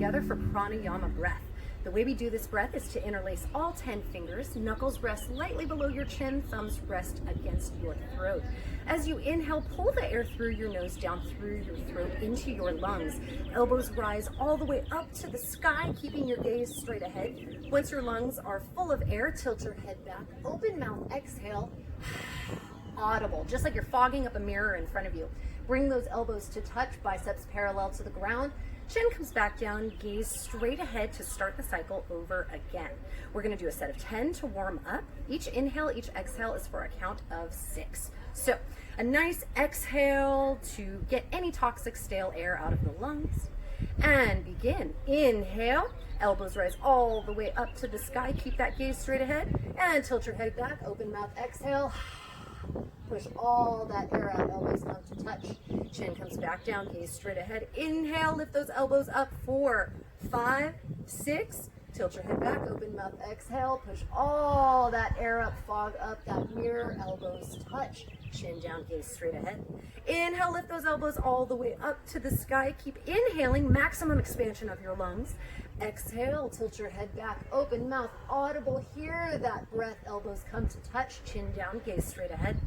together for pranayama breath. The way we do this breath is to interlace all 10 fingers, knuckles rest lightly below your chin, thumbs rest against your throat. As you inhale, pull the air through your nose, down through your throat, into your lungs. Elbows rise all the way up to the sky, keeping your gaze straight ahead. Once your lungs are full of air, tilt your head back, open mouth, exhale, audible, just like you're fogging up a mirror in front of you. Bring those elbows to touch, biceps parallel to the ground. Chin comes back down, gaze straight ahead to start the cycle over again. We're gonna do a set of 10 to warm up. Each inhale, each exhale is for a count of 6. So a nice exhale to get any toxic stale air out of the lungs. And begin. Inhale, elbows rise all the way up to the sky. Keep that gaze straight ahead and tilt your head back, open mouth, exhale. Push all that air out, elbows come to touch. Chin comes back down, gaze straight ahead. Inhale, lift those elbows up, 4, 5, 6. Tilt your head back, open mouth, exhale. Push all that air up, fog up that mirror, elbows touch. Chin down, gaze straight ahead. Inhale, lift those elbows all the way up to the sky. Keep inhaling, maximum expansion of your lungs. Exhale, tilt your head back, open mouth, audible. Hear that breath, elbows come to touch, chin down, gaze straight ahead.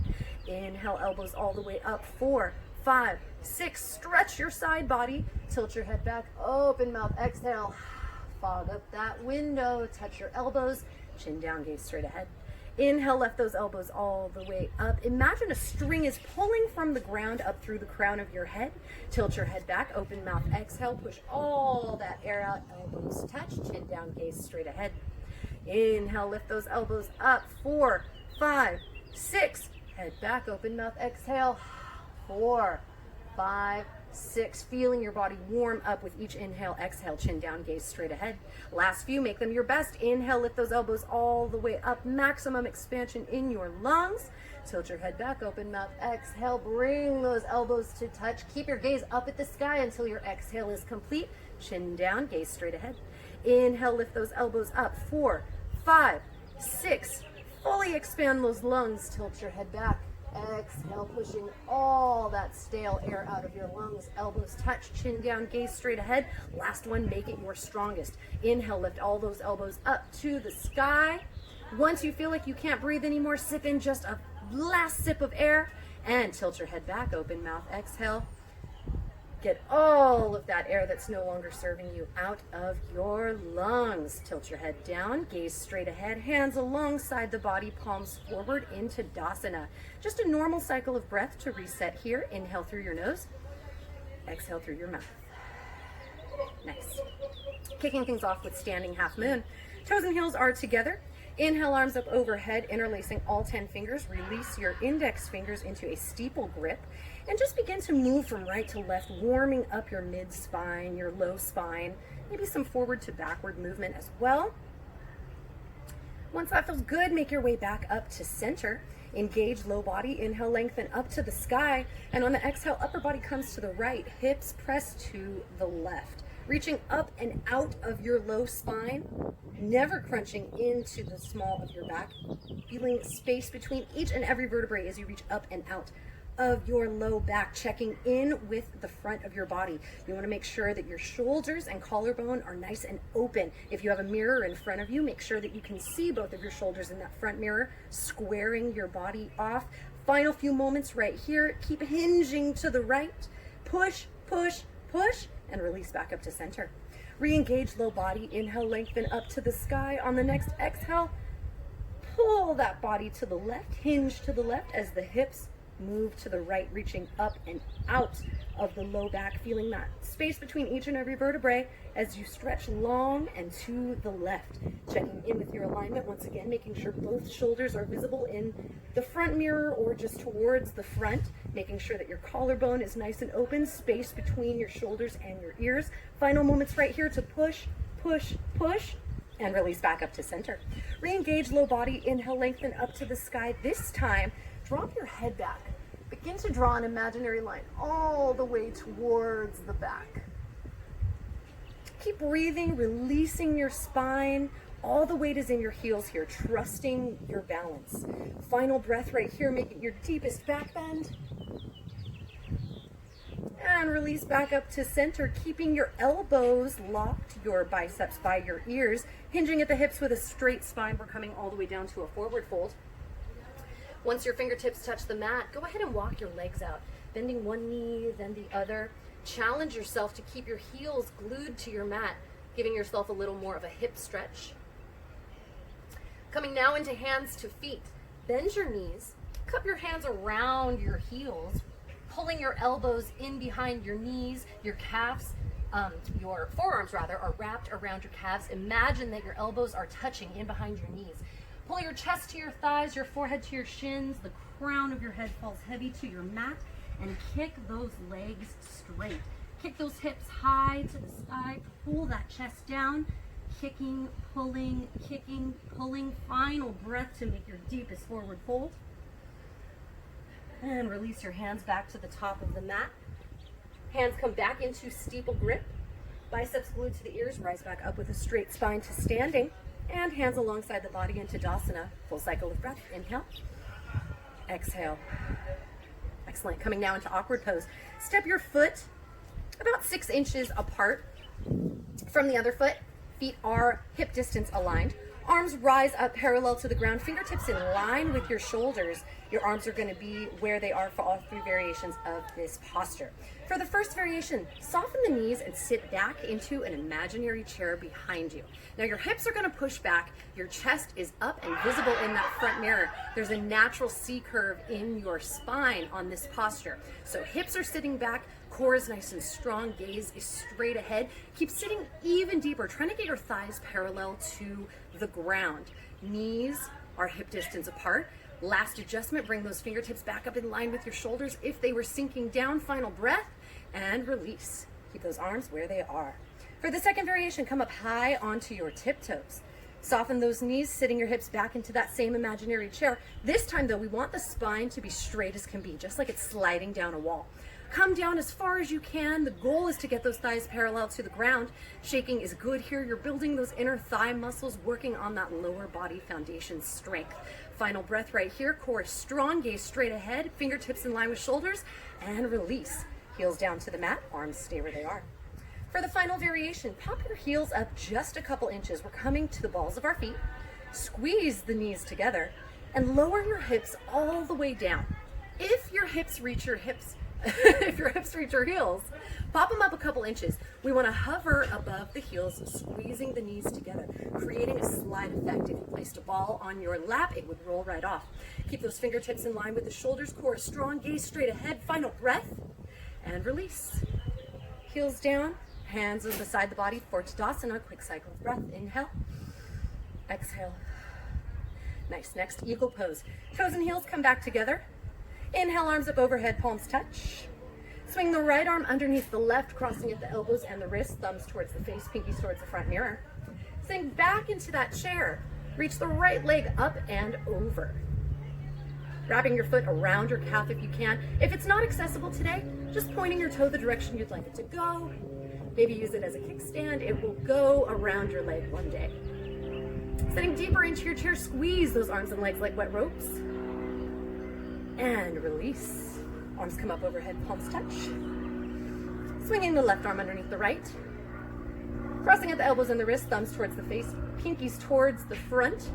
Inhale, elbows all the way up, 4, 5, 6. Stretch your side body, tilt your head back, open mouth, exhale. Fog up that window, touch your elbows, chin down, gaze straight ahead. Inhale, lift those elbows all the way up. Imagine a string is pulling from the ground up through the crown of your head. Tilt your head back, open mouth, exhale, push all that air out, elbows touch, chin down, gaze straight ahead. Inhale, lift those elbows up, 4, 5, 6. Head back, open mouth, exhale, 4, 5, 6. Feeling your body warm up with each inhale, exhale, chin down, gaze straight ahead. Last few, make them your best. Inhale, lift those elbows all the way up, maximum expansion in your lungs. Tilt your head back, open mouth, exhale, bring those elbows to touch. Keep your gaze up at the sky until your exhale is complete. Chin down, gaze straight ahead. Inhale, lift those elbows up, 4, 5, 6. Fully expand those lungs, tilt your head back. Exhale, pushing all that stale air out of your lungs. Elbows touch, chin down, gaze straight ahead. Last one, make it your strongest. Inhale, lift all those elbows up to the sky. Once you feel like you can't breathe anymore, sip in just a last sip of air and tilt your head back, open mouth, exhale. Get all of that air that's no longer serving you out of your lungs. Tilt your head down, gaze straight ahead, hands alongside the body, palms forward into Dasana. Just a normal cycle of breath to reset here. Inhale through your nose, exhale through your mouth. Nice. Kicking things off with standing half moon. Toes and heels are together. Inhale, arms up overhead, interlacing all 10 fingers. Release your index fingers into a steeple grip. And just begin to move from right to left, warming up your mid-spine, your low spine, maybe some forward to backward movement as well. Once that feels good, make your way back up to center. Engage low body, inhale, lengthen up to the sky. And on the exhale, upper body comes to the right, hips press to the left. Reaching up and out of your low spine, never crunching into the small of your back. Feeling space between each and every vertebrae as you reach up and out of your low back, checking in with the front of your body. You want to make sure that your shoulders and collarbone are nice and open. If you have a mirror in front of you, make sure that you can see both of your shoulders in that front mirror, squaring your body off. Final few moments right here. Keep hinging to the right. Push, push, push, and release back up to center. Re-engage low body. Inhale, lengthen up to the sky. On the next exhale, pull that body to the left, hinge to the left as the hips move to the right, reaching up and out of the low back, feeling that space between each and every vertebrae as you stretch long and to the left. Checking in with your alignment once again, making sure both shoulders are visible in the front mirror or just towards the front, making sure that your collarbone is nice and open, space between your shoulders and your ears. Final moments right here to push, push, push, and release back up to center. Re-engage low body, inhale, lengthen up to the sky. This time, drop your head back. Begin to draw an imaginary line all the way towards the back. Keep breathing, releasing your spine. All the weight is in your heels here, trusting your balance. Final breath right here, make it your deepest back bend. And release back up to center, keeping your elbows locked, your biceps by your ears, hinging at the hips with a straight spine. We're coming all the way down to a forward fold. Once your fingertips touch the mat, go ahead and walk your legs out, bending one knee, then the other. Challenge yourself to keep your heels glued to your mat, giving yourself a little more of a hip stretch. Coming now into hands to feet. Bend your knees, cup your hands around your heels, pulling your elbows in behind your knees. Your calves, your forearms rather, are wrapped around your calves. Imagine that your elbows are touching in behind your knees. Pull your chest to your thighs, your forehead to your shins. The crown of your head falls heavy to your mat, and kick those legs straight. Kick those hips high to the sky. Pull that chest down. Kicking, pulling, kicking, pulling. Final breath to make your deepest forward fold. And release your hands back to the top of the mat. Hands come back into steeple grip. Biceps glued to the ears. Rise back up with a straight spine to standing. And hands alongside the body into Tadasana. Full cycle of breath. Inhale. Exhale. Excellent. Coming now into awkward pose. Step your foot about 6 inches apart from the other foot. Feet are hip distance aligned. Arms rise up parallel to the ground. Fingertips in line with your shoulders. Your arms are going to be where they are for all 3 variations of this posture. For the first variation, soften the knees and sit back into an imaginary chair behind you. Now your hips are going to push back. Your chest is up and visible in that front mirror. There's a natural C curve in your spine on this posture. So hips are sitting back, core is nice and strong, gaze is straight ahead. Keep sitting even deeper, trying to get your thighs parallel to the ground. Knees are hip distance apart. Last adjustment, bring those fingertips back up in line with your shoulders if they were sinking down. Final breath and release. Keep those arms where they are. For the second variation, come up high onto your tiptoes. Soften those knees, sitting your hips back into that same imaginary chair. This time though, we want the spine to be straight as can be, just like it's sliding down a wall. Come down as far as you can. The goal is to get those thighs parallel to the ground. Shaking is good here. You're building those inner thigh muscles, working on that lower body foundation strength. Final breath right here. Core is strong, gaze straight ahead, fingertips in line with shoulders, and release. Heels down to the mat, arms stay where they are. For the final variation, pop your heels up just a couple inches. We're coming to the balls of our feet. Squeeze the knees together and lower your hips all the way down. If your hips reach your hips, if your hips reach your heels, pop them up a couple inches. We want to hover above the heels, squeezing the knees together, creating a slide effect. If you placed a ball on your lap, it would roll right off. Keep those fingertips in line with the shoulders, core strong, gaze straight ahead. Final breath and release. Heels down, hands on beside the body for Tadasana. Quick cycle of breath. Inhale, exhale. Nice. Next, eagle pose. Toes and heels come back together. Inhale, arms up overhead, palms touch. Swing the right arm underneath the left, crossing at the elbows and the wrists, thumbs towards the face, pinkies towards the front mirror. Sink back into that chair. Reach the right leg up and over. Wrapping your foot around your calf if you can. If it's not accessible today, just pointing your toe the direction you'd like it to go. Maybe use it as a kickstand. It will go around your leg one day. Sitting deeper into your chair, squeeze those arms and legs like wet ropes. And release. Arms come up overhead, palms touch. Swinging the left arm underneath the right. Crossing at the elbows and the wrists, thumbs towards the face, pinkies towards the front.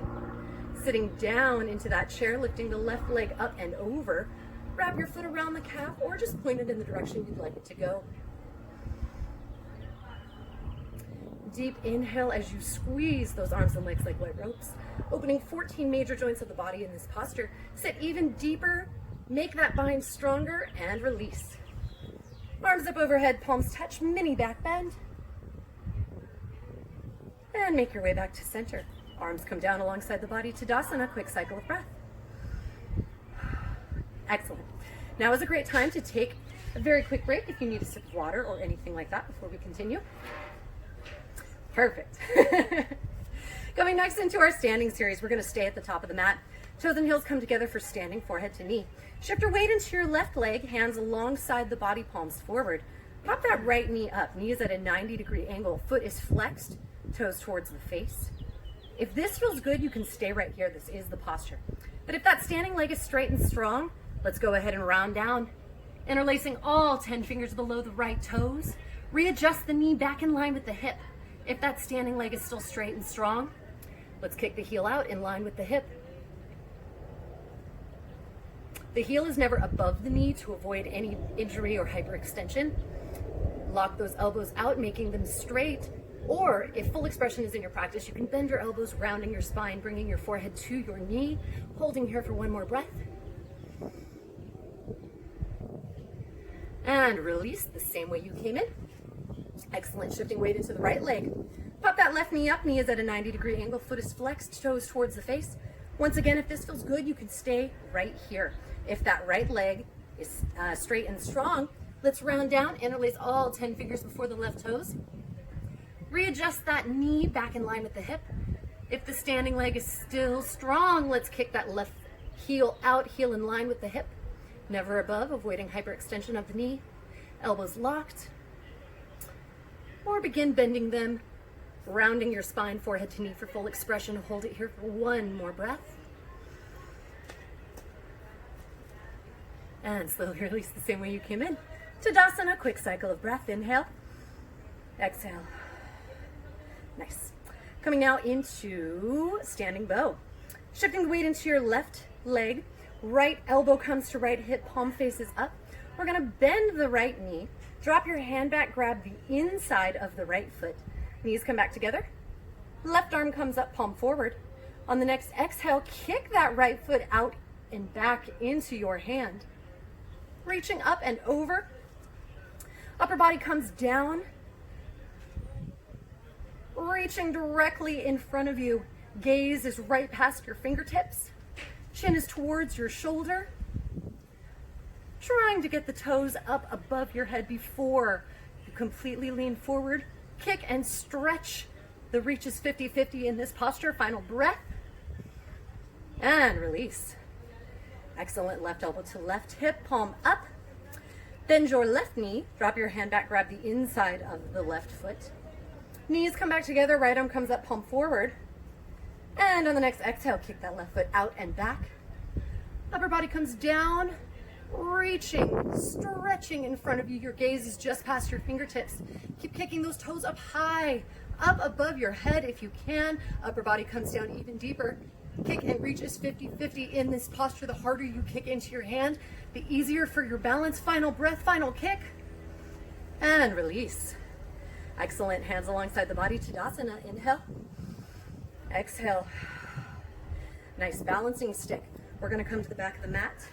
Sitting down into that chair, lifting the left leg up and over. Wrap your foot around the calf or just point it in the direction you'd like it to go. Deep inhale as you squeeze those arms and legs like wet ropes, opening 14 major joints of the body in this posture. Sit even deeper, make that bind stronger, and release. Arms up overhead, palms touch, mini back bend. And make your way back to center. Arms come down alongside the body, Tadasana, quick cycle of breath. Excellent. Now is a great time to take a very quick break if you need a sip of water or anything like that before we continue. Perfect. Coming next into our standing series, we're going to stay at the top of the mat. Toes and heels come together for standing, forehead to knee. Shift your weight into your left leg, hands alongside the body, palms forward. Pop that right knee up, knee is at a 90-degree angle, foot is flexed, toes towards the face. If this feels good, you can stay right here. This is the posture. But if that standing leg is straight and strong, let's go ahead and round down. Interlacing all 10 fingers below the right toes. Readjust the knee back in line with the hip. If that standing leg is still straight and strong, let's kick the heel out in line with the hip. The heel is never above the knee to avoid any injury or hyperextension. Lock those elbows out, making them straight. Or if full expression is in your practice, you can bend your elbows, rounding your spine, bringing your forehead to your knee, holding here for one more breath. And release the same way you came in. Excellent, shifting weight into the right leg. Pop that left knee up, knee is at a 90-degree angle, foot is flexed, toes towards the face. Once again, if this feels good, you can stay right here. If that right leg is straight and strong, let's round down, interlace all 10 fingers before the left toes. Readjust that knee back in line with the hip. If the standing leg is still strong, let's kick that left heel out, heel in line with the hip. Never above, avoiding hyperextension of the knee. Elbows locked. Or begin bending them, rounding your spine, forehead to knee for full expression. Hold it here for one more breath. And slowly release the same way you came in. Tadasana, quick cycle of breath. Inhale, exhale. Nice. Coming now into standing bow. Shifting the weight into your left leg. Right elbow comes to right hip, palm faces up. We're gonna bend the right knee. Drop your hand back, grab the inside of the right foot. Knees come back together. Left arm comes up, palm forward. On the next exhale, kick that right foot out and back into your hand. Reaching up and over. Upper body comes down. Reaching directly in front of you. Gaze is right past your fingertips. Chin is towards your shoulder. Trying to get the toes up above your head before you completely lean forward. Kick and stretch. The reach is 50-50 in this posture. Final breath. And release. Excellent. Left elbow to left hip, palm up. Bend your left knee. Drop your hand back, grab the inside of the left foot. Knees come back together, right arm comes up, palm forward. And on the next exhale, kick that left foot out and back. Upper body comes down, reaching, stretching in front of you. Your gaze is just past your fingertips. Keep kicking those toes up high, up above your head if you can. Upper body comes down even deeper. Kick and reach is 50-50 in this posture. The harder you kick into your hand, the easier for your balance. Final breath, final kick, and release. Excellent. Hands alongside the body, Tadasana. Inhale. Exhale. Nice balancing stick. We're going to come to the back of the mat.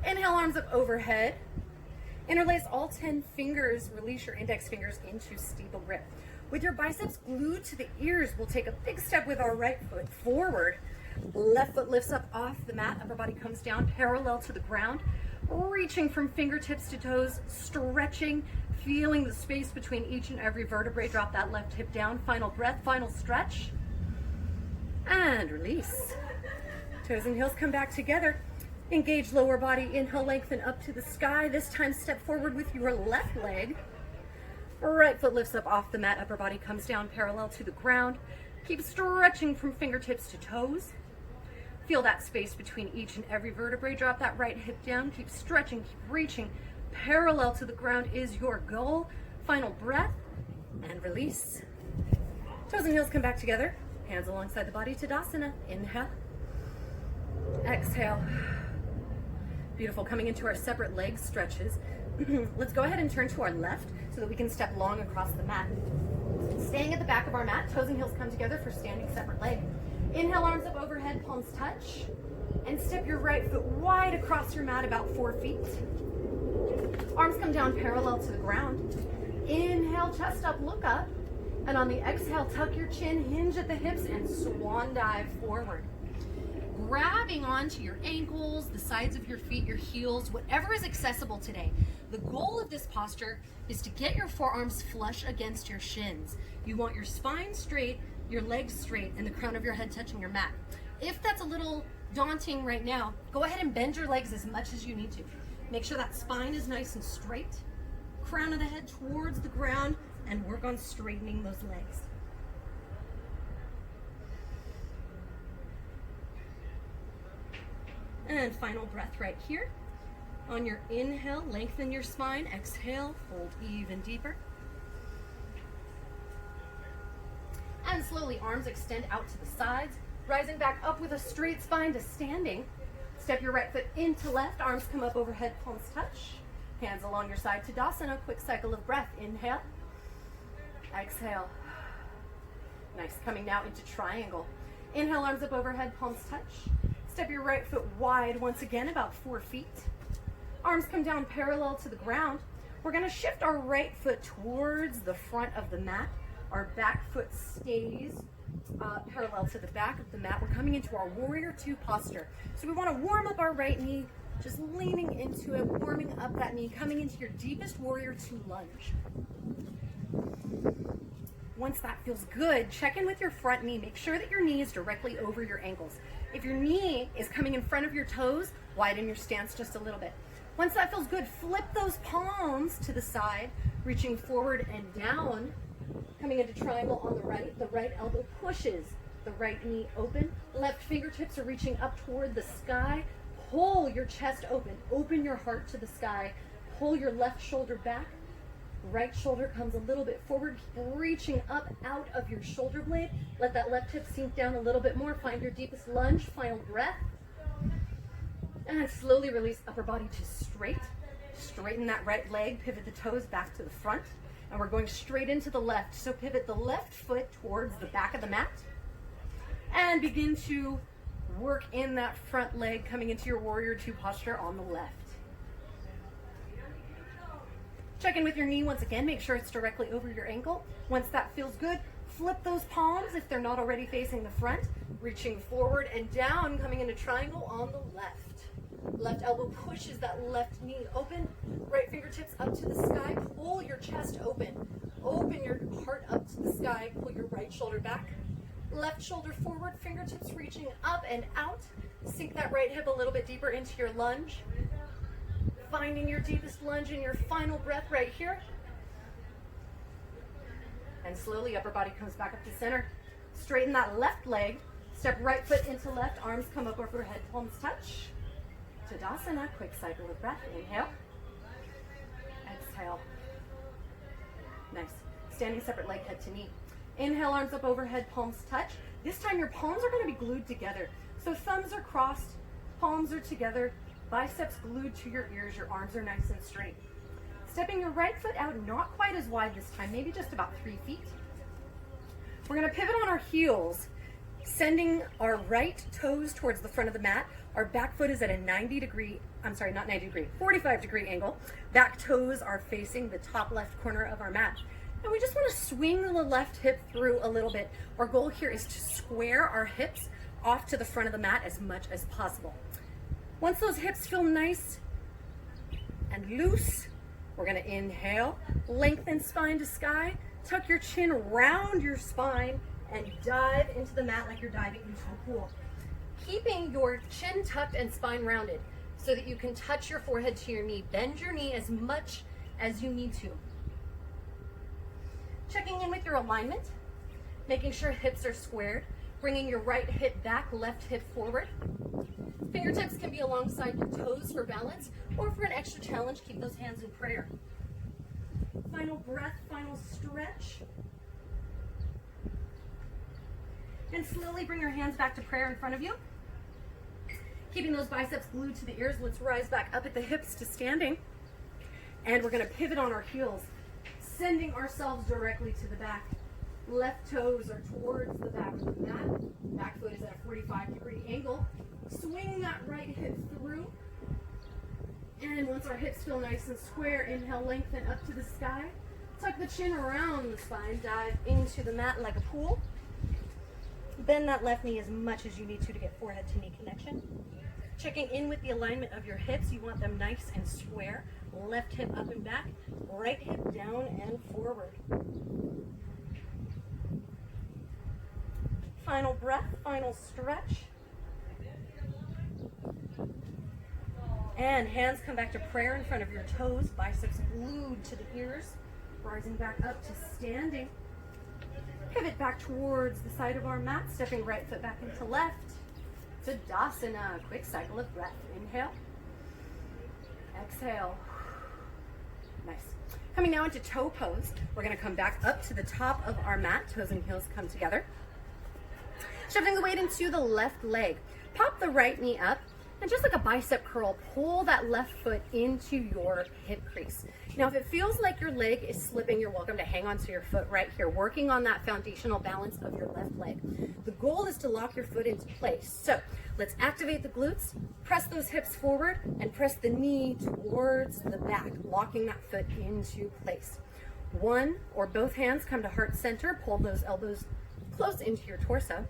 Inhale, arms up overhead. Interlace all 10 fingers. Release your index fingers into steeple grip. With your biceps glued to the ears, we'll take a big step with our right foot forward. Left foot lifts up off the mat. Upper body comes down parallel to the ground. Reaching from fingertips to toes, stretching, feeling the space between each and every vertebrae. Drop that left hip down. Final breath, final stretch. And release. Toes and heels come back together. Engage lower body. Inhale, lengthen up to the sky. This time step forward with your left leg. Right foot lifts up off the mat. Upper body comes down parallel to the ground. Keep stretching from fingertips to toes. Feel that space between each and every vertebrae. Drop that right hip down. Keep stretching, keep reaching. Parallel to the ground is your goal. Final breath and release. Toes and heels come back together. Hands alongside the body, Tadasana. Inhale. Exhale. Beautiful. Coming into our separate leg stretches. Let's go ahead and turn to our left so that we can step long across the mat. Staying at the back of our mat, toes and heels come together for standing separate leg. Inhale, arms up overhead, palms touch. And step your right foot wide across your mat, about 4 feet. Arms come down parallel to the ground. Inhale, chest up, look up. And on the exhale, tuck your chin, hinge at the hips, and swan dive forward. Grabbing onto your ankles, the sides of your feet, your heels, whatever is accessible today. The goal of this posture is to get your forearms flush against your shins. You want your spine straight, your legs straight, and the crown of your head touching your mat. If that's a little daunting right now, go ahead and bend your legs as much as you need to. Make sure that spine is nice and straight, crown of the head towards the ground, and work on straightening those legs. And final breath right here. On your inhale, lengthen your spine. Exhale, fold even deeper. And slowly, arms extend out to the sides, rising back up with a straight spine to standing. Step your right foot into left, arms come up overhead, palms touch. Hands along your side, Tadasana, quick cycle of breath. Inhale, exhale. Nice, coming now into triangle. Inhale, arms up overhead, palms touch. Step your right foot wide once again, about 4 feet. Arms come down parallel to the ground. We're gonna shift our right foot towards the front of the mat. Our back foot stays parallel to the back of the mat. We're coming into our warrior two posture. So we wanna warm up our right knee, just leaning into it, warming up that knee, coming into your deepest warrior two lunge. Once that feels good, check in with your front knee. Make sure that your knee is directly over your ankles. If your knee is coming in front of your toes, widen your stance just a little bit. Once that feels good, flip those palms to the side, reaching forward and down, coming into triangle on the right. The right elbow pushes the right knee open. Left fingertips are reaching up toward the sky. Pull your chest open. Open your heart to the sky. Pull your left shoulder back. Right shoulder comes a little bit forward, reaching up out of your shoulder blade. Let that left hip sink down a little bit more. Find your deepest lunge. Final breath. And slowly release upper body to straight. Straighten that right leg. Pivot the toes back to the front. And we're going straight into the left. So pivot the left foot towards the back of the mat. And begin to work in that front leg, coming into your warrior two posture on the left. Check in with your knee once again. Make sure it's directly over your ankle. Once that feels good, flip those palms if they're not already facing the front. Reaching forward and down, coming into triangle on the left. Left elbow pushes that left knee open. Right fingertips up to the sky. Pull your chest open. Open your heart up to the sky. Pull your right shoulder back. Left shoulder forward. Fingertips reaching up and out. Sink that right hip a little bit deeper into your lunge. Finding your deepest lunge in your final breath right here. And slowly upper body comes back up to center. Straighten that left leg. Step right foot into left. Arms come up overhead. Palms touch. Tadasana. Quick cycle of breath. Inhale. Exhale. Nice. Standing separate leg, head to knee. Inhale, arms up overhead. Palms touch. This time your palms are going to be glued together. So thumbs are crossed. Palms are together. Biceps glued to your ears, your arms are nice and straight. Stepping your right foot out, not quite as wide this time, maybe just about 3 feet. We're gonna pivot on our heels, sending our right toes towards the front of the mat. Our back foot is at a 45 degree angle. Back toes are facing the top left corner of our mat. And we just wanna swing the left hip through a little bit. Our goal here is to square our hips off to the front of the mat as much as possible. Once those hips feel nice and loose, we're gonna inhale, lengthen spine to sky, tuck your chin around your spine, and dive into the mat like you're diving into a pool. Keeping your chin tucked and spine rounded so that you can touch your forehead to your knee. Bend your knee as much as you need to. Checking in with your alignment, making sure hips are squared, bringing your right hip back, left hip forward. Fingertips can be alongside your toes for balance, or for an extra challenge, keep those hands in prayer. Final breath, final stretch. And slowly bring your hands back to prayer in front of you. Keeping those biceps glued to the ears, let's rise back up at the hips to standing. And we're gonna pivot on our heels, sending ourselves directly to the back. Left toes are towards the back of the mat. Back foot is at a 45 degree angle. Swing that right hip through. And once our hips feel nice and square, inhale, lengthen up to the sky. Tuck the chin around the spine, dive into the mat like a pool. Bend that left knee as much as you need to get forehead to knee connection. Checking in with the alignment of your hips, you want them nice and square. Left hip up and back, right hip down and forward. Final breath, final stretch. And hands come back to prayer in front of your toes, biceps glued to the ears, rising back up to standing. Pivot back towards the side of our mat, stepping right foot back into left. Tadasana, quick cycle of breath. Inhale, exhale. Nice. Coming now into toe pose. We're gonna come back up to the top of our mat. Toes and heels come together. Shifting the weight into the left leg. Pop the right knee up, and just like a bicep curl, pull that left foot into your hip crease. Now, if it feels like your leg is slipping, you're welcome to hang onto your foot right here, working on that foundational balance of your left leg. The goal is to lock your foot into place. So let's activate the glutes, press those hips forward, and press the knee towards the back, locking that foot into place. One or both hands come to heart center, pull those elbows close into your torso.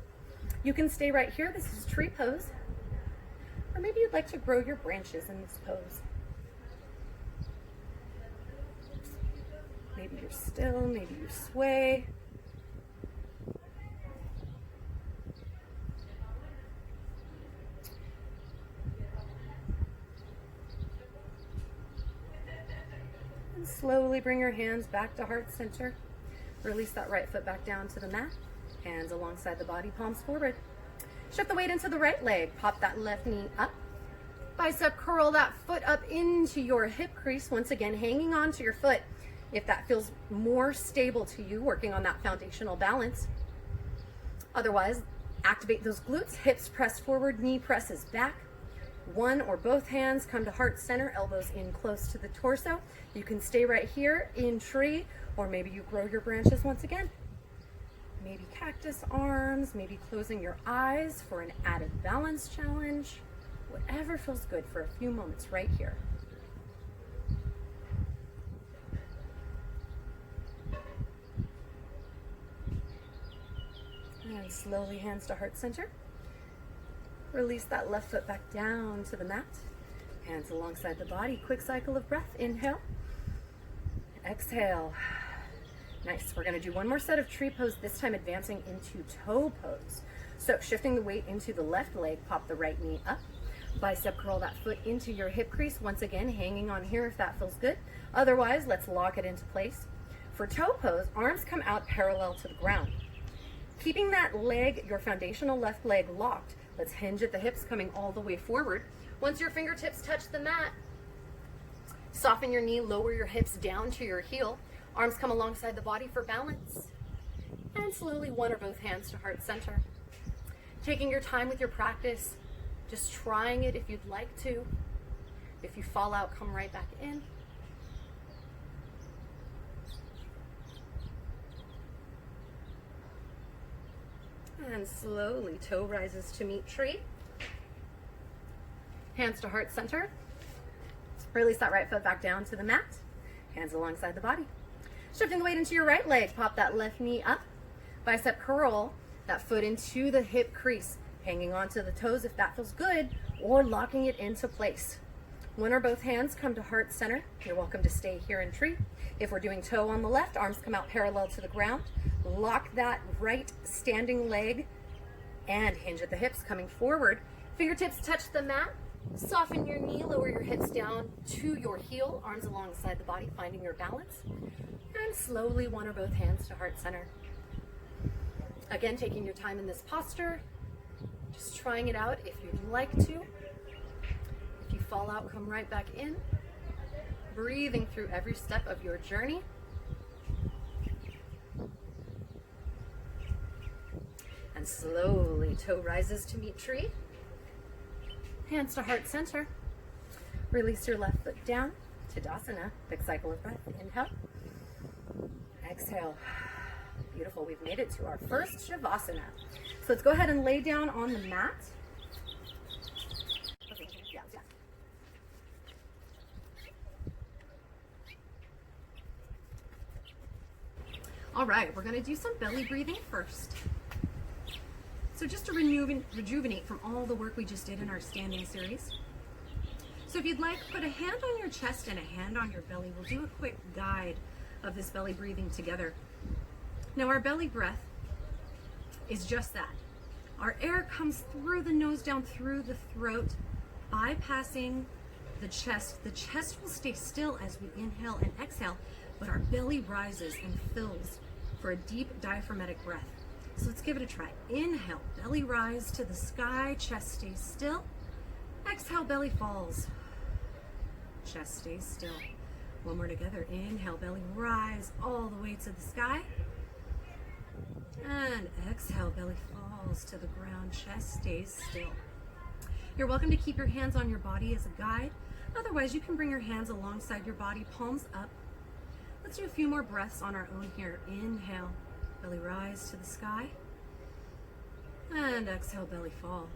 You can stay right here. This is tree pose. Or maybe you'd like to grow your branches in this pose. Maybe you're still, maybe you sway. And slowly bring your hands back to heart center. Release that right foot back down to the mat. Hands alongside the body, palms forward. Shift the weight into the right leg. Pop that left knee up. Bicep curl that foot up into your hip crease. Once again, hanging on to your foot if that feels more stable to you, working on that foundational balance. Otherwise, activate those glutes. Hips press forward, knee presses back. One or both hands come to heart center, elbows in close to the torso. You can stay right here in tree, or maybe you grow your branches once again. Maybe cactus arms, maybe closing your eyes for an added balance challenge. Whatever feels good for a few moments right here. And slowly hands to heart center. Release that left foot back down to the mat. Hands alongside the body. Quick cycle of breath. Inhale. Exhale. Nice. We're going to do one more set of tree pose, this time advancing into toe pose. So shifting the weight into the left leg, pop the right knee up. Bicep curl that foot into your hip crease. Once again, hanging on here if that feels good. Otherwise, let's lock it into place. For toe pose, arms come out parallel to the ground. Keeping that leg, your foundational left leg, locked, let's hinge at the hips, coming all the way forward. Once your fingertips touch the mat, soften your knee, lower your hips down to your heel. Arms come alongside the body for balance. And slowly one or both hands to heart center. Taking your time with your practice, just trying it if you'd like to. If you fall out, come right back in. And slowly toe rises to meet tree. Hands to heart center. Release that right foot back down to the mat. Hands alongside the body. Shifting the weight into your right leg. Pop that left knee up. Bicep curl that foot into the hip crease. Hanging onto the toes if that feels good, or locking it into place. One or both hands come to heart center. You're welcome to stay here in tree. If we're doing toe on the left, arms come out parallel to the ground. Lock that right standing leg and hinge at the hips, coming forward. Fingertips touch the mat. Soften your knee, lower your hips down to your heel, arms alongside the body, finding your balance. And slowly one or both hands to heart center. Again, taking your time in this posture. Just trying it out if you'd like to. If you fall out, come right back in. Breathing through every step of your journey. And slowly toe rises to meet tree. Hands to heart center. Release your left foot down. Tadasana, big cycle of breath. Inhale. Exhale. Beautiful. We've made it to our first Shavasana. So let's go ahead and lay down on the mat. All right, we're going to do some belly breathing first. So just to rejuvenate from all the work we just did in our standing series. So if you'd like, put a hand on your chest and a hand on your belly. We'll do a quick guide of this belly breathing together. Now our belly breath is just that. Our air comes through the nose, down through the throat, bypassing the chest. The chest will stay still as we inhale and exhale, but our belly rises and fills for a deep diaphragmatic breath. So let's give it a try. Inhale, belly rise to the sky, chest stays still. Exhale, belly falls. Chest stays still. One more together. Inhale, belly rise all the way to the sky. And exhale, belly falls to the ground, chest stays still. You're welcome to keep your hands on your body as a guide. Otherwise, you can bring your hands alongside your body, palms up. Let's do a few more breaths on our own here. Inhale, belly rise to the sky. And exhale, belly fall.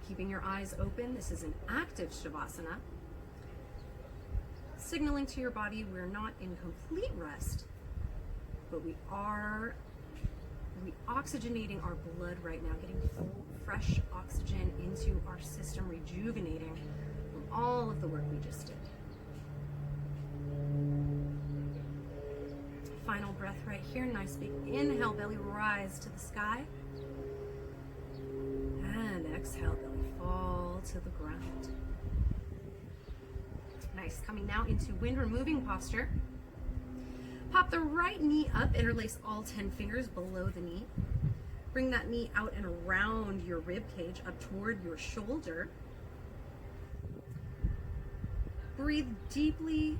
Keeping your eyes open, this is an active Shavasana. Signaling to your body we're not in complete rest, but we are oxygenating our blood right now, getting full, fresh oxygen into our system, rejuvenating from all of the work we just did. Final breath right here, nice big inhale, belly rise to the sky. And exhale, belly fall to the ground. Nice, coming now into wind removing posture. Pop the right knee up, interlace all 10 fingers below the knee. Bring that knee out and around your rib cage, up toward your shoulder. Breathe deeply,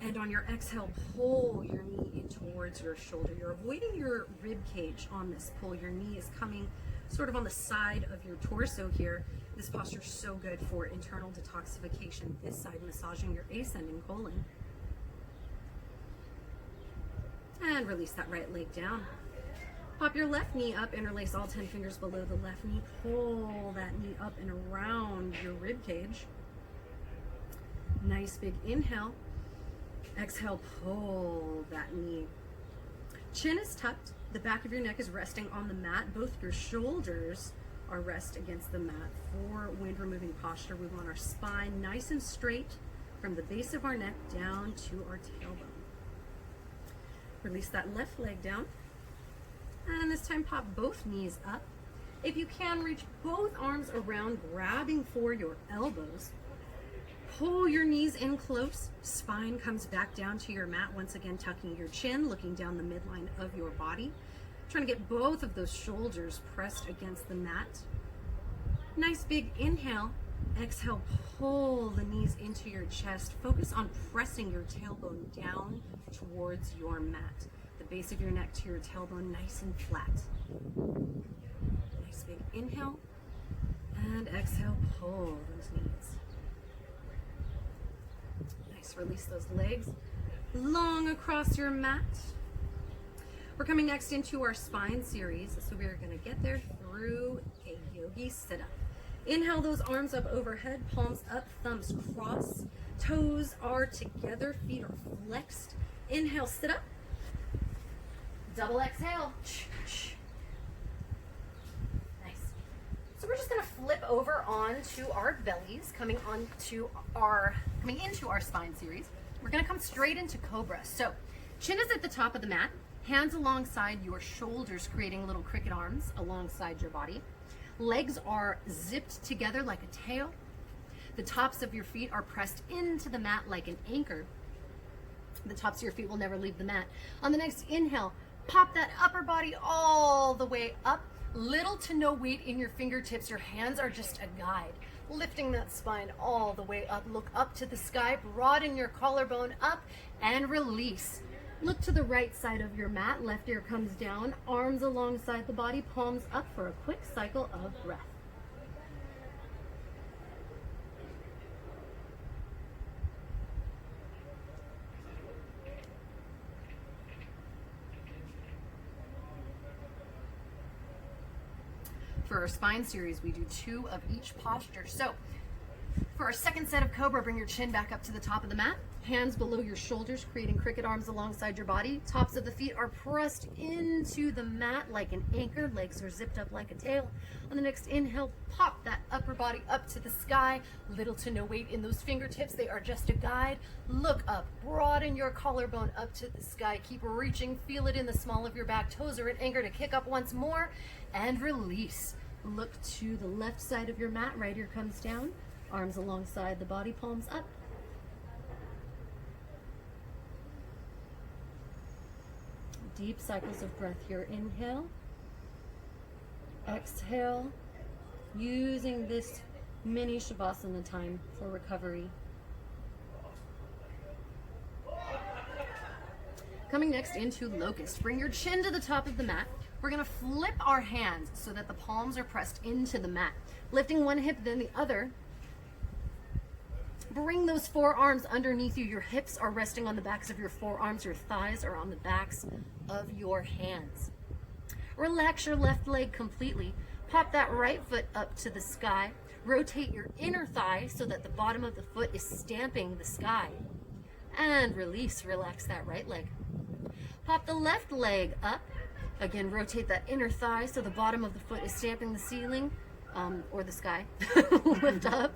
and on your exhale, pull your knee in towards your shoulder. You're avoiding your rib cage on this pull. Your knee is coming sort of on the side of your torso here. This posture is so good for internal detoxification. This side, massaging your ascending colon. And release that right leg down. Pop your left knee up, interlace all 10 fingers below the left knee. Pull that knee up and around your rib cage. Nice big inhale. Exhale, pull that knee. Chin is tucked. The back of your neck is resting on the mat. Both your shoulders are rest against the mat. For wind removing posture, we want our spine nice and straight from the base of our neck down to our tailbone. Release that left leg down. And this time pop both knees up. If you can, reach both arms around, grabbing for your elbows. Pull your knees in close. Spine comes back down to your mat. Once again, tucking your chin, looking down the midline of your body. Trying to get both of those shoulders pressed against the mat. Nice big inhale. Exhale, pull the knees into your chest. Focus on pressing your tailbone down towards your mat. The base of your neck to your tailbone, nice and flat. Nice big inhale. And exhale, pull those knees. Nice, release those legs long across your mat. We're coming next into our spine series. So we're gonna get there through a yogi sit-up. Inhale those arms up overhead, palms up, thumbs cross, toes are together, feet are flexed. Inhale, sit up. Double exhale. Nice. So we're just gonna flip over onto our bellies, coming into our spine series. We're gonna come straight into cobra. So chin is at the top of the mat, hands alongside your shoulders, creating little cricket arms alongside your body. Legs are zipped together like a tail. The tops of your feet are pressed into the mat like an anchor. The tops of your feet will never leave the mat. On the next inhale, pop that upper body all the way up. Little to no weight in your fingertips. Your hands are just a guide. Lifting that spine all the way up. Look up to the sky. Broaden your collarbone up and release. Look to the right side of your mat. Left ear comes down. Arms alongside the body. Palms up for a quick cycle of breath. For our spine series, we do 2 of each posture. So for our second set of cobra, bring your chin back up to the top of the mat. Hands below your shoulders, creating cricket arms alongside your body. Tops of the feet are pressed into the mat like an anchor. Legs are zipped up like a tail. On the next inhale, pop that upper body up to the sky. Little to no weight in those fingertips. They are just a guide. Look up. Broaden your collarbone up to the sky. Keep reaching. Feel it in the small of your back. Toes are an anchor to kick up once more. And release. Look to the left side of your mat. Right ear comes down. Arms alongside the body, palms up. Deep cycles of breath here. Inhale. Exhale. Using this mini Shavasana time for recovery. Coming next into locust. Bring your chin to the top of the mat. We're going to flip our hands so that the palms are pressed into the mat. Lifting one hip, then the other. Bring those forearms underneath you. Your hips are resting on the backs of your forearms. Your thighs are on the backs of your hands. Relax your left leg completely. Pop that right foot up to the sky. Rotate your inner thigh so that the bottom of the foot is stamping the sky. And release. Relax that right leg. Pop the left leg up. Again, rotate that inner thigh so the bottom of the foot is stamping the ceiling or the sky. Lift up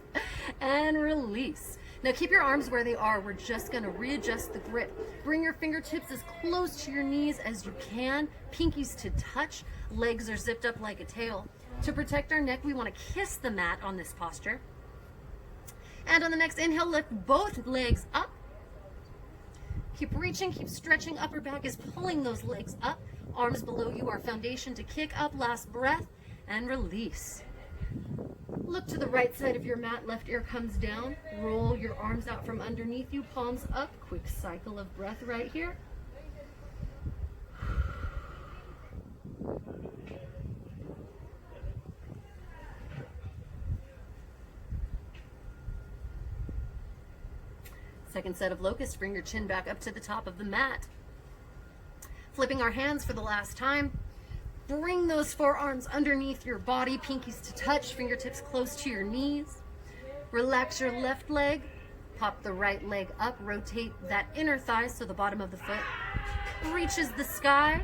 and release. Now keep your arms where they are. We're just going to readjust the grip. Bring your fingertips as close to your knees as you can. Pinkies to touch. Legs are zipped up like a tail. To protect our neck, we want to kiss the mat on this posture. And on the next inhale, lift both legs up. Keep reaching, keep stretching. Upper back is pulling those legs up. Arms below you are foundation to kick up. Last breath and release. Look to the right side of your mat. Left ear comes down. Roll your arms out from underneath you. Palms up. Quick cycle of breath right here. Second set of locusts. Bring your chin back up to the top of the mat. Flipping our hands for the last time. Bring those forearms underneath your body, pinkies to touch, fingertips close to your knees. Relax your left leg. Pop the right leg up. Rotate that inner thigh so the bottom of the foot reaches the sky.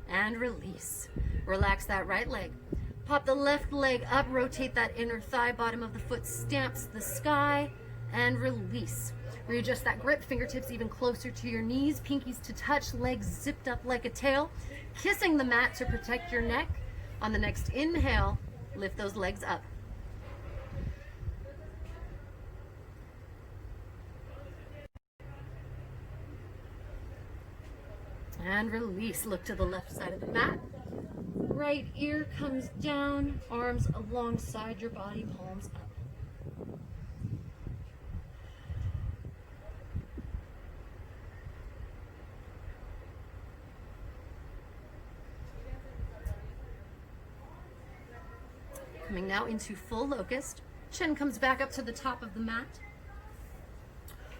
And release. Relax that right leg. Pop the left leg up. Rotate that inner thigh. Bottom of the foot stamps the sky. And release. Readjust that grip, fingertips even closer to your knees, pinkies to touch, legs zipped up like a tail, kissing the mat to protect your neck. On the next inhale, lift those legs up. And release. Look to the left side of the mat. Right ear comes down, arms alongside your body, palms up. Coming now into full locust. Chin comes back up to the top of the mat.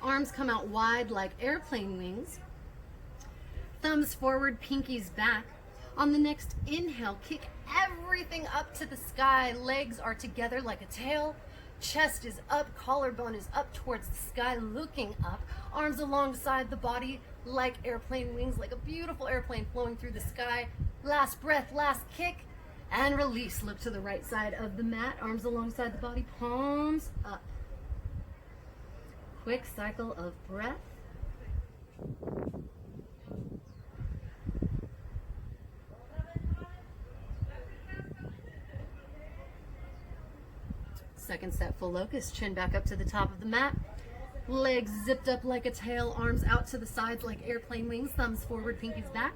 Arms come out wide like airplane wings. Thumbs forward, pinkies back. On the next inhale, kick everything up to the sky. Legs are together like a tail. Chest is up, collarbone is up towards the sky, looking up. Arms alongside the body like airplane wings, like a beautiful airplane flowing through the sky. Last breath, last kick. And release. Look to the right side of the mat. Arms alongside the body. Palms up. Quick cycle of breath. Second set, full locust. Chin back up to the top of the mat. Legs zipped up like a tail. Arms out to the sides like airplane wings. Thumbs forward, pinkies back.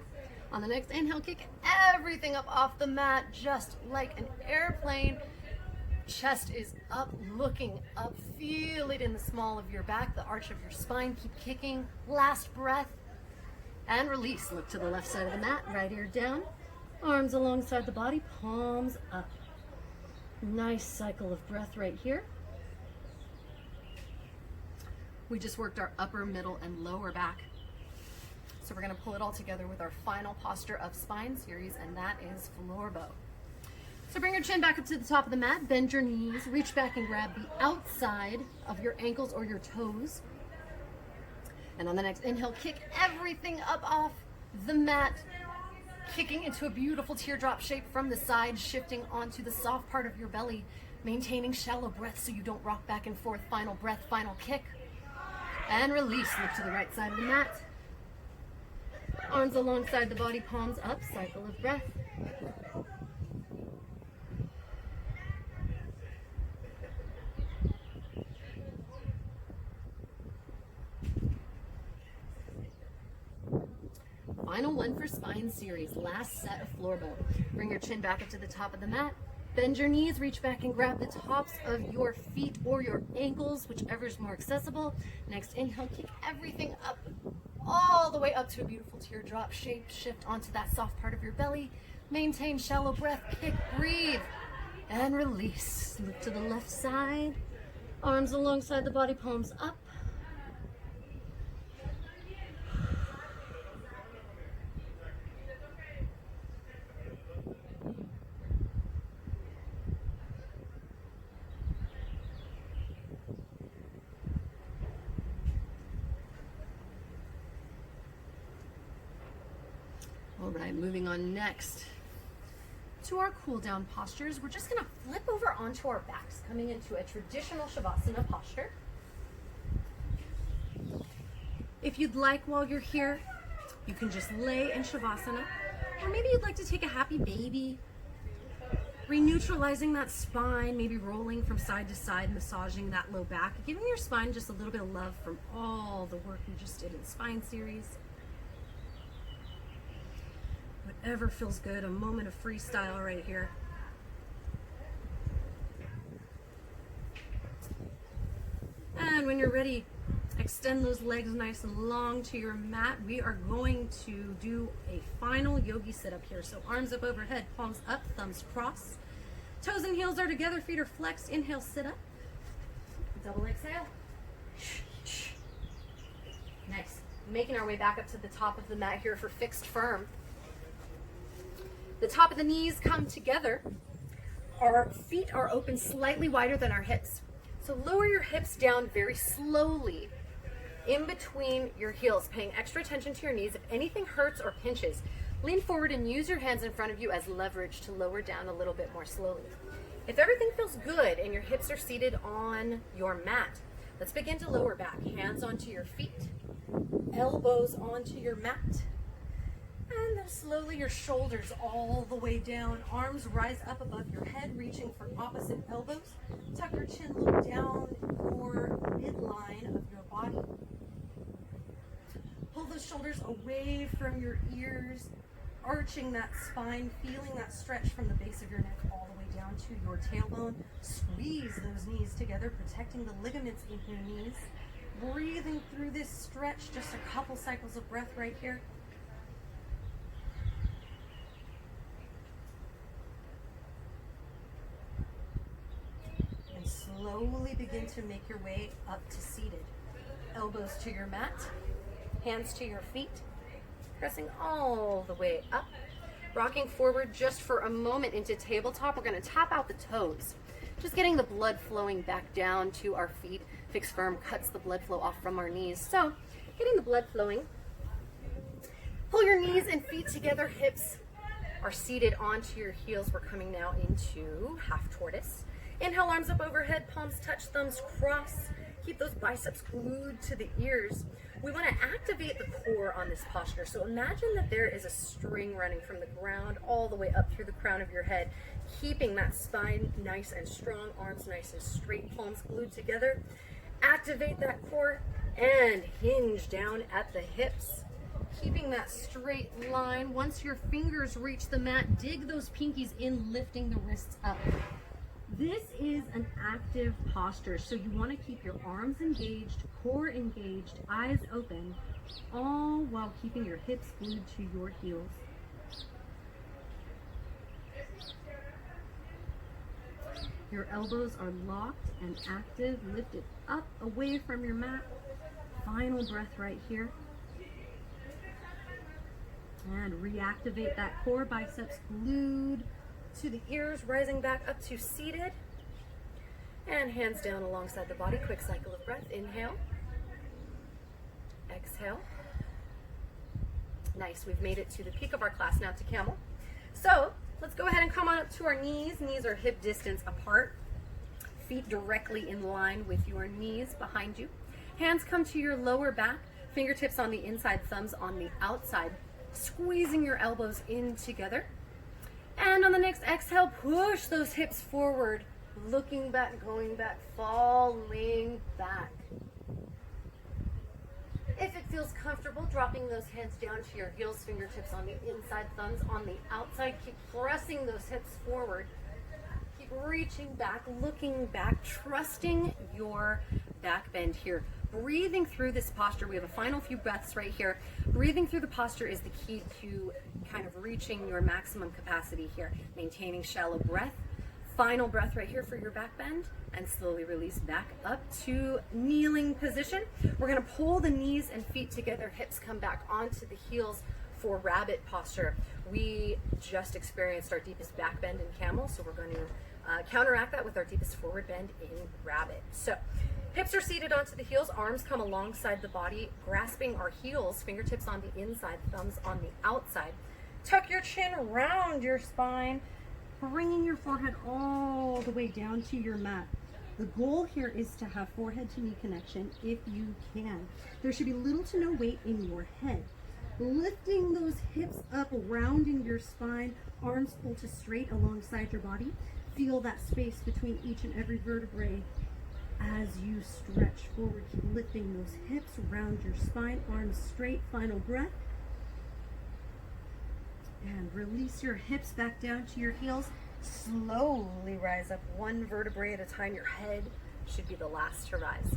On the next inhale, kick everything up off the mat, just like an airplane. Chest is up, looking up. Feel it in the small of your back, the arch of your spine. Keep kicking. Last breath. And release. Look to the left side of the mat, right ear down. Arms alongside the body, palms up. Nice cycle of breath right here. We just worked our upper, middle, and lower back. So we're going to pull it all together with our final posture of spine series, and that is floor bow. So bring your chin back up to the top of the mat, bend your knees, reach back and grab the outside of your ankles or your toes. And on the next inhale, kick everything up off the mat, kicking into a beautiful teardrop shape from the side, shifting onto the soft part of your belly, maintaining shallow breath so you don't rock back and forth. Final breath, final kick. And release. Look to the right side of the mat. Arms alongside the body, palms up, cycle of breath. spine series, last set of floor bow. Bring your chin back up to the top of the mat. Bend your knees, reach back and grab the tops of your feet or your ankles, whichever is more accessible. Next inhale, kick everything up, all the way up to a beautiful teardrop shape. Shift onto that soft part of your belly. Maintain shallow breath, kick, breathe, and release. Look to the left side. Arms alongside the body, palms up. All right, moving on next to our cool down postures. We're just gonna flip over onto our backs, coming into a traditional Shavasana posture. If you'd like, while you're here, you can just lay in Shavasana, or maybe you'd like to take a happy baby, reneutralizing that spine, maybe rolling from side to side, massaging that low back, giving your spine just a little bit of love from all the work we just did in spine series. Whatever feels good, a moment of freestyle right here. And when you're ready, extend those legs nice and long to your mat. We are going to do a final yogi sit-up here. So arms up overhead, palms up, thumbs cross. Toes and heels are together, feet are flexed. Inhale, sit up. Double exhale. Nice. Making our way back up to the top of the mat here for fixed firm. The top of the knees come together. Our feet are open slightly wider than our hips. So lower your hips down very slowly in between your heels, paying extra attention to your knees. If anything hurts or pinches, lean forward and use your hands in front of you as leverage to lower down a little bit more slowly. If everything feels good and your hips are seated on your mat, let's begin to lower back. Hands onto your feet, elbows onto your mat. And then slowly your shoulders all the way down. Arms rise up above your head, reaching for opposite elbows. Tuck your chin, look down your midline of your body. Pull those shoulders away from your ears, arching that spine, feeling that stretch from the base of your neck all the way down to your tailbone. Squeeze those knees together, protecting the ligaments in your knees. Breathing through this stretch, just a couple cycles of breath right here. Slowly begin to make your way up to seated. Elbows to your mat, hands to your feet, pressing all the way up. Rocking forward just for a moment into tabletop. We're going to tap out the toes. Just getting the blood flowing back down to our feet. Fixed firm cuts the blood flow off from our knees. So, getting the blood flowing. Pull your knees and feet together. Hips are seated onto your heels. We're coming now into half tortoise. Inhale, arms up overhead, palms touch, thumbs cross. Keep those biceps glued to the ears. We want to activate the core on this posture. So imagine that there is a string running from the ground all the way up through the crown of your head, keeping that spine nice and strong, arms nice and straight, palms glued together. Activate that core and hinge down at the hips. Keeping that straight line. Once your fingers reach the mat, dig those pinkies in, lifting the wrists up. This is an active posture, so you want to keep your arms engaged, core engaged, eyes open, all while keeping your hips glued to your heels. Your elbows are locked and active, lifted up away from your mat. Final breath right here. And reactivate that core, biceps glued to the ears, rising back up to seated. And hands down alongside the body. Quick cycle of breath. Inhale. Exhale. Nice. We've made it to the peak of our class now, to camel. So let's go ahead and come on up to our knees. Knees are hip distance apart. Feet directly in line with your knees behind you. Hands come to your lower back. Fingertips on the inside, thumbs on the outside. Squeezing your elbows in together. And on the next exhale, push those hips forward, looking back, going back, falling back. If it feels comfortable, dropping those hands down to your heels, fingertips on the inside, thumbs on the outside. Keep pressing those hips forward. Keep reaching back, looking back, trusting your back bend here. Breathing through this posture. We have a final few breaths right here. Breathing through the posture is the key to kind of reaching your maximum capacity here. Maintaining shallow breath. Final breath right here for your back bend, and slowly release back up to kneeling position. We're going to pull the knees and feet together, hips come back onto the heels for rabbit posture. We just experienced our deepest back bend in camel, so we're going to counteract that with our deepest forward bend in rabbit. So hips are seated onto the heels, arms come alongside the body, grasping our heels, fingertips on the inside, thumbs on the outside. Tuck your chin, round your spine, bringing your forehead all the way down to your mat. The goal here is to have forehead to knee connection if you can. There should be little to no weight in your head. Lifting those hips up, rounding your spine, arms pull to straight alongside your body. Feel that space between each and every vertebrae as you stretch forward. Keep lifting those hips, round your spine, arms straight. Final breath. And release your hips back down to your heels. Slowly rise up one vertebrae at a time. Your head should be the last to rise.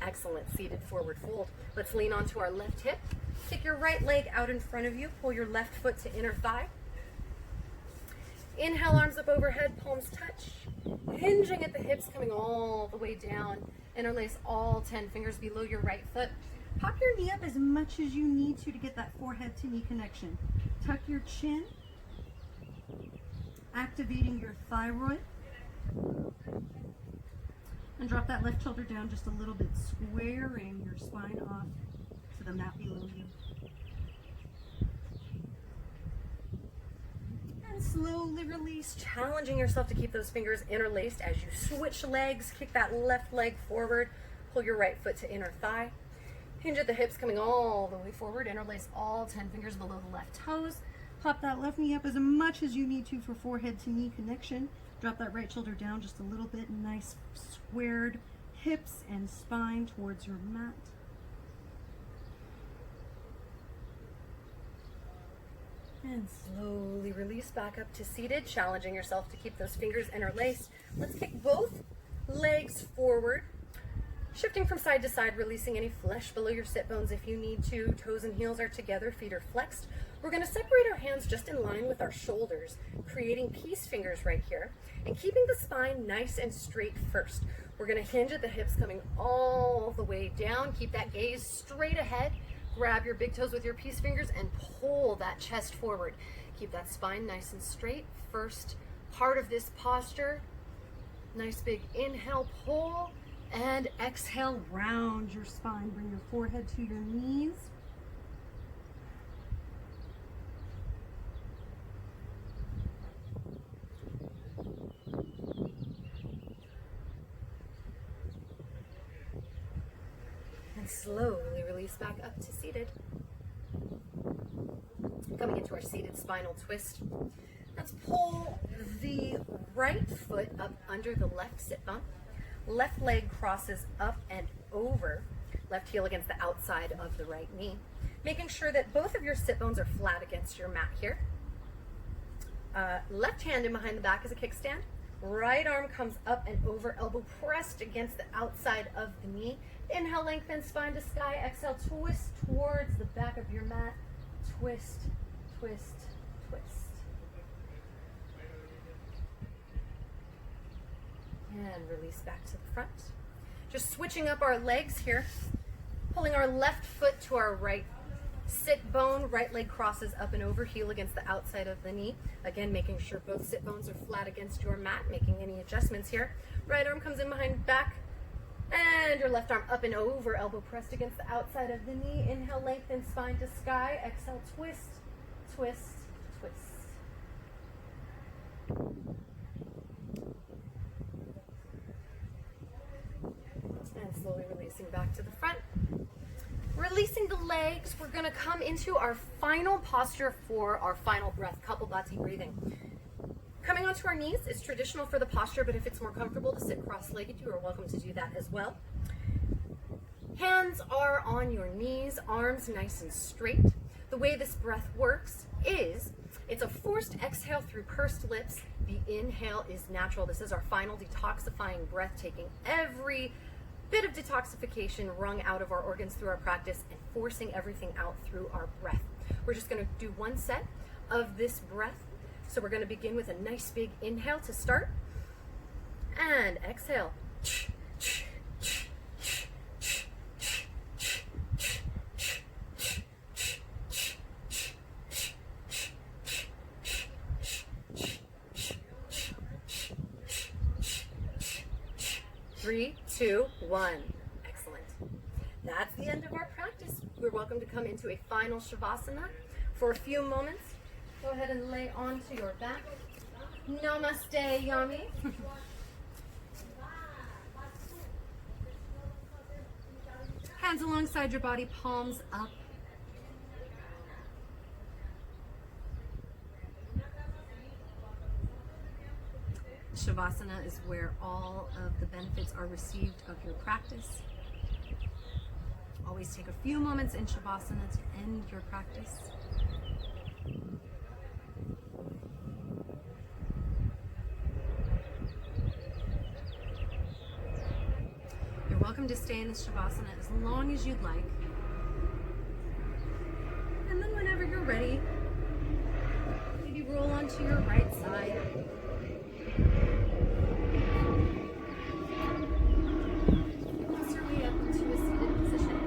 Excellent. Seated forward fold. Let's lean onto our left hip. Kick your right leg out in front of you. Pull your left foot to inner thigh. Inhale, arms up overhead, palms touch. Hinging at the hips, coming all the way down. Interlace all 10 fingers below your right foot. Pop your knee up as much as you need to get that forehead to knee connection. Tuck your chin, activating your thyroid. And drop that left shoulder down just a little bit, squaring your spine off to the mat below you. And slowly release, challenging yourself to keep those fingers interlaced as you switch legs. Kick that left leg forward, pull your right foot to inner thigh. Hinge at the hips, coming all the way forward. Interlace all 10 fingers below the left toes. Pop that left knee up as much as you need to for forehead to knee connection. Drop that right shoulder down just a little bit. Nice squared hips and spine towards your mat. And slowly release back up to seated, challenging yourself to keep those fingers interlaced. Let's kick both legs forward. Shifting from side to side, releasing any flesh below your sit bones if you need to. Toes and heels are together, feet are flexed. We're going to separate our hands just in line with our shoulders, creating peace fingers right here, and keeping the spine nice and straight first. We're going to hinge at the hips, coming all the way down. Keep that gaze straight ahead. Grab your big toes with your peace fingers and pull that chest forward. Keep that spine nice and straight. First part of this posture. Nice big inhale, pull. And exhale, round your spine. Bring your forehead to your knees. And slowly release back up to seated. Coming into our seated spinal twist. Let's pull the right foot up under the left sit bone. Left leg crosses up and over, left heel against the outside of the right knee, making sure that both of your sit bones are flat against your mat here. Left hand in behind the back is a kickstand. Right arm comes up and over, elbow pressed against the outside of the knee. Inhale, lengthen spine to sky. Exhale, twist towards the back of your mat. Twist, twist, twist. And release back to the front. Just switching up our legs here. Pulling our left foot to our right sit bone. Right leg crosses up and over, heel against the outside of the knee. Again, making sure both sit bones are flat against your mat, making any adjustments here. Right arm comes in behind back. And your left arm up and over, elbow pressed against the outside of the knee. Inhale, lengthen spine to sky. Exhale, twist, twist, twist. And slowly releasing back to the front. Releasing the legs, we're going to come into our final posture for our final breath, Kapalbhati breathing. Coming onto our knees is traditional for the posture, but if it's more comfortable to sit cross-legged, you are welcome to do that as well. Hands are on your knees, arms nice and straight. The way this breath works is it's a forced exhale through pursed lips. The inhale is natural. This is our final detoxifying breath, taking every bit of detoxification wrung out of our organs through our practice and forcing everything out through our breath. We're just going to do one set of this breath. So we're going to begin with a nice big inhale to start, and exhale. 3, 2, 1. Excellent. That's the end of our practice. You're welcome to come into a final Shavasana for a few moments. Go ahead and lay onto your back. Namaste, Yami. Hands alongside your body, palms up. Shavasana is where all of the benefits are received of your practice. Always take a few moments in Shavasana to end your practice. You're welcome to stay in this Shavasana as long as you'd like. And then whenever you're ready, maybe roll onto your right side. Press your way up into a seated position.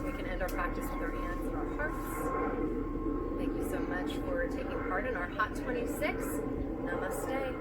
We can end our practice with our hands and our hearts. Thank you so much for taking part in our Hot 26. Namaste.